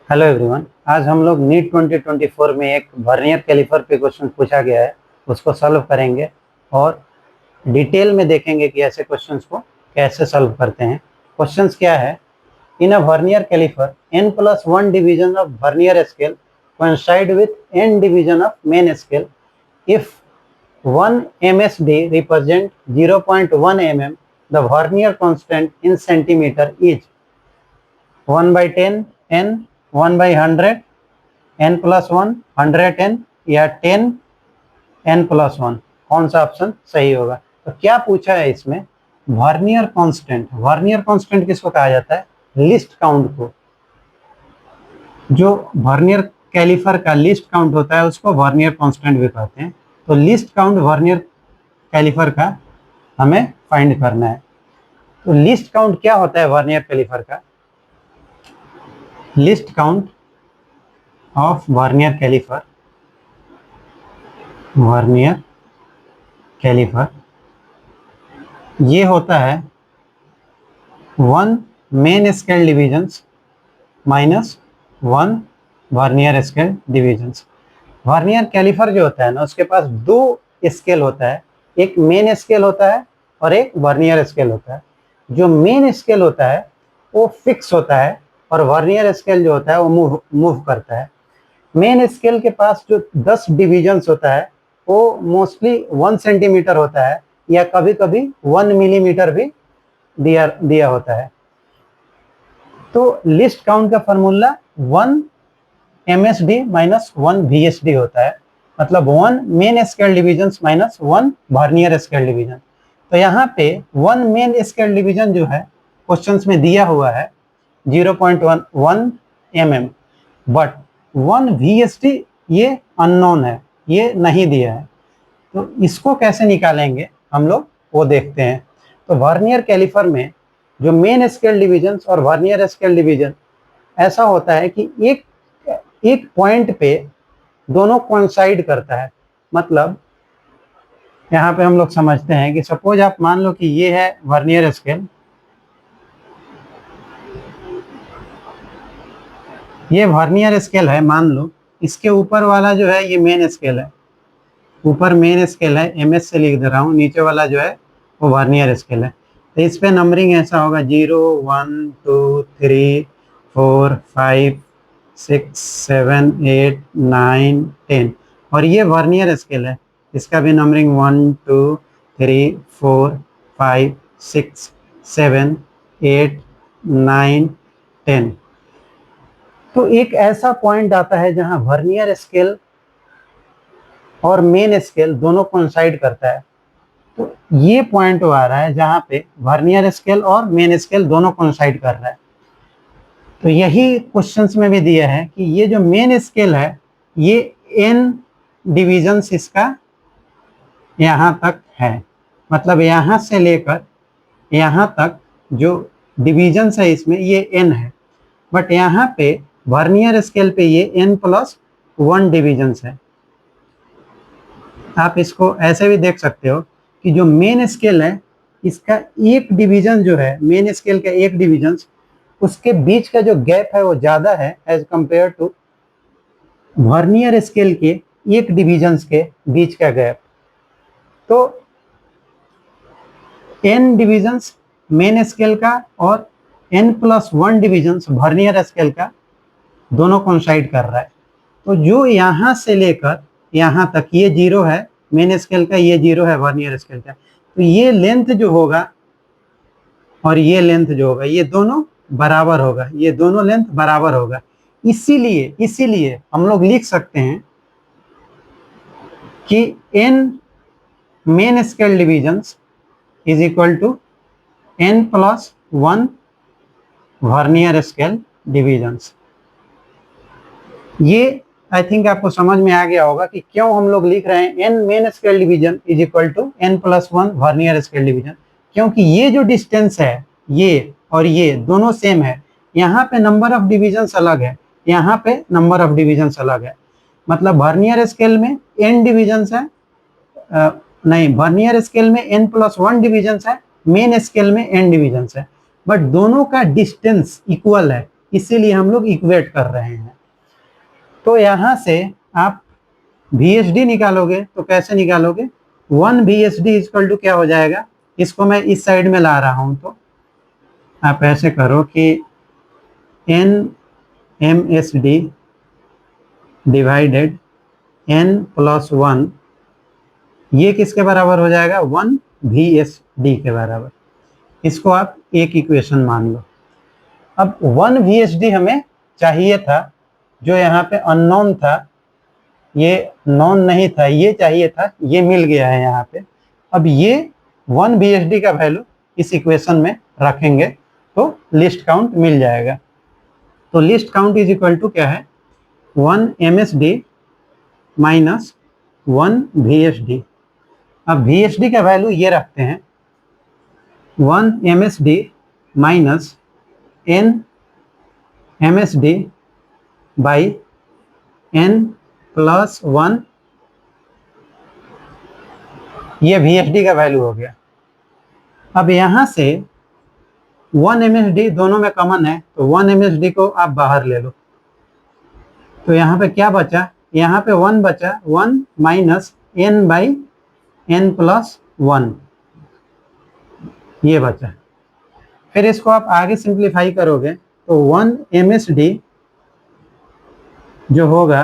Hello everyone. आज हम लोग नीट 2024 में एक वर्नियर कैलिपर पे क्वेश्चन पूछा गया है, उसको सॉल्व करेंगे और डिटेल में देखेंगे कि ऐसे क्वेश्चंस को कैसे सॉल्व करते हैं। क्वेश्चंस क्या है? In a vernier calliper n+1 division of vernier scale coincide with n division of main scale if 1 MSD represent 0.1 mm, the vernier constant in centimeter is 1/10 n, 1/100 n+1, 100n या 10 n+1। कौन सा option सही होगा? तो क्या पूछा है इसमें? Vernier constant. वर्नियर कांस्टेंट किसको कहा जाता है? लिस्ट काउंट को। जो वर्नियर कैलिपर का लिस्ट काउंट होता है उसको वर्नियर कांस्टेंट भी कहते हैं। तो लिस्ट काउंट वर्नियर कैलिपर का हमें फाइंड करना है। तो लिस्ट काउंट क्या होता है वर्नियर कैलिपर का? Least count of vernier caliper ये होता है 1 main scale divisions minus 1 vernier scale divisions. Vernier caliper जो होता है ना, उसके पास दो स्केल होता है, एक मेन स्केल होता है और एक वर्नियर स्केल होता है। जो मेन स्केल होता है वो फिक्स होता है और वर्नियर स्केल जो होता है वो मूव करता है। मेन स्केल के पास जो 10 डिविजन्स होता है वो मोस्टली 1 सेंटीमीटर होता है या कभी कभी 1 मिलीमीटर भी दिया होता है। तो लिस्ट काउंट का फॉर्मूला 1 MSD माइनस 1 VSD होता है, मतलब 1 main scale division minus 1 vernier scale division. तो यहाँ पे 1 मेन स्केल डिविजन जो है क्वेश्चंस में दिया हुआ है 0.1 mm, बट 1 VSD ये अननोन है, ये नहीं दिया है। तो इसको कैसे निकालेंगे हम लोग वो देखते हैं। तो वर्नियर कैलिपर में जो मेन स्केल डिवीजन और वर्नियर स्केल डिवीजन ऐसा होता है कि एक पॉइंट पे दोनों कोइंसाइड करता है। मतलब यहाँ पे हम लोग समझते हैं कि सपोज आप मान लो कि ये है वर्नियर स्केल, ये वर्नियर स्केल है मान लो, इसके ऊपर वाला जो है ये मेन स्केल है, ऊपर मेन स्केल है, MS से लिख दे रहा हूँ, नीचे वाला जो है वो वर्नियर स्केल है। तो इस पे नंबरिंग ऐसा होगा 0 1 2 3 4 5 6 7 8 9 10, और ये वर्नियर स्केल है, इसका भी नंबरिंग 1 2 3 4 5 6 7 8 9 10। तो एक ऐसा पॉइंट आता है जहां वर्नियर स्केल और मेन स्केल दोनों कोइंसाइड करता है। तो ये पॉइंट आ रहा है जहां पे वर्नियर स्केल और मेन स्केल दोनों कोइंसाइड कर रहा है। तो यही क्वेश्चंस में भी दिया है कि ये जो मेन स्केल है ये n डिविजन्स इसका यहाँ तक है, मतलब यहाँ से लेकर यहाँ तक जो डिविजन्स है इसमें ये n है, बट यहाँ पे वर्नियर स्केल पे ये n+1 डिविजन्स है। आप इसको ऐसे भी देख सकते हो कि जो मेन स्केल है इसका एक डिवीजन जो है, मेन स्केल का एक डिवीजन, उसके बीच का जो गैप है वो ज्यादा है as compare to vernier scale के एक डिविजन्स के बीच का गैप। तो n डिविजन्स मेन स्केल का और n+1 डिविजन्स वर्नियर स्केल का दोनों कोइंसाइड कर रहा है। तो जो यहाँ से लेकर यहाँ तक ये 0 है मेन स्केल का, ये 0 है वर्नियर स्केल का, तो ये लेंथ जो होगा और ये लेंथ जो होगा ये दोनों बराबर होगा, ये दोनों लेंथ बराबर होगा। इसीलिए हम लोग लिख सकते हैं कि n main scale divisions is equal to n+1 vernier scale divisions. ये आई थिंक आपको समझ में आ गया होगा कि क्यों हम लोग लिख रहे हैं n main scale division is equal to n+1 vernier scale division, क्योंकि ये जो डिस्टेंस है ये और ये दोनों सेम है। यहाँ पे नंबर ऑफ डिविजन्स अलग है, यहाँ पे नंबर ऑफ डिविजन्स अलग है। मतलब वर्नियर स्केल में n डिविजन्स है, नहीं वर्नियर स्केल में n+1 डिविजन्स है, मेन स्केल में n डिविजन्स है, बट दोनों का डिस्टेंस इक्वल है। इसीलिए हम लोग इक्वेट कर रहे हैं। तो यहाँ से आप VSD निकालोगे तो कैसे निकालोगे, 1 VSD इक्वल टू क्या हो जाएगा, इसको मैं इस साइड में ला रहा हूं, तो आप ऐसे करो कि N MSD डिवाइडेड N + 1, ये किसके बराबर हो जाएगा, 1 VSD के बराबर। इसको आप एक इक्वेशन मान लो। अब 1 VSD हमें चाहिए था, जो यहाँ पे अननोन था, ये नॉन नहीं था, ये चाहिए था, ये मिल गया है यहाँ पे। अब ये 1 VSD का वैल्यू इस इक्वेशन में रखेंगे तो लिस्ट काउंट मिल जाएगा। तो least count is equal to क्या है, 1 MSD माइनस 1 VSD। अब VSD का वैल्यू ये रखते हैं, 1 MSD minus N MSD by N + 1, ये VSD का वैल्यू हो गया। अब यहाँ से 1 MSD दोनों में कॉमन है, तो 1 MSD को आप बाहर ले लो, तो यहाँ पे क्या बचा, यहाँ पे 1 बचा, 1 माइनस N बाई N + 1, ये बचा। फिर इसको आप आगे सिंप्लीफाई करोगे तो 1 MSD जो होगा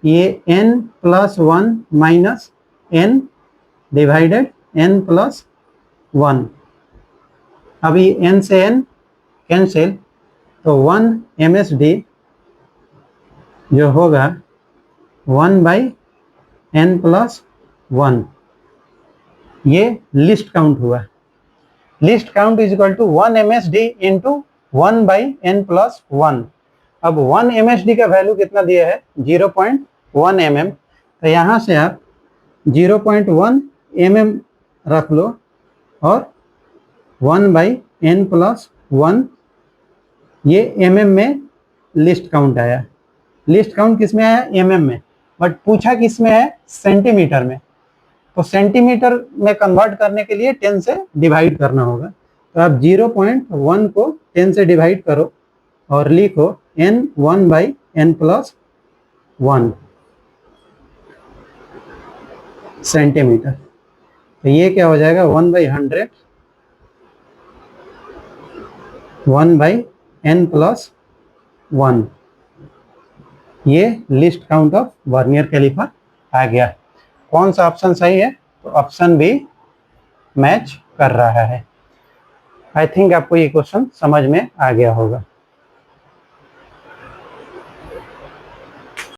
ये N + 1 minus N divided N + 1। अभी N से N कैंसिल, तो 1 MSD जो होगा 1 बाई N + 1, ये लिस्ट काउंट हुआ। Least count is equal to 1 MSD into 1 by N + 1। अब 1 MSD का वैल्यू कितना दिया है, 0.1 mm, तो यहाँ से आप 0.1 mm रख लो और 1 बाई N + 1, ये mm में लिस्ट काउंट आया। लिस्ट काउंट किस में आया, mm में, बट पूछा किस में है, सेंटीमीटर में। तो सेंटीमीटर में कन्वर्ट करने के लिए 10 से डिवाइड करना होगा, तो आप 0.1 को 10 से डिवाइड करो और लिखो N 1 बाई N + 1 सेंटीमीटर। तो ये क्या हो जाएगा, 1/100, 1 बाई N + 1, ये least count of vernier calliper आ गया। कौन सा ऑप्शन सही है, तो ऑप्शन बी मैच कर रहा है। आई थिंक आपको ये क्वेश्चन समझ में आ गया होगा।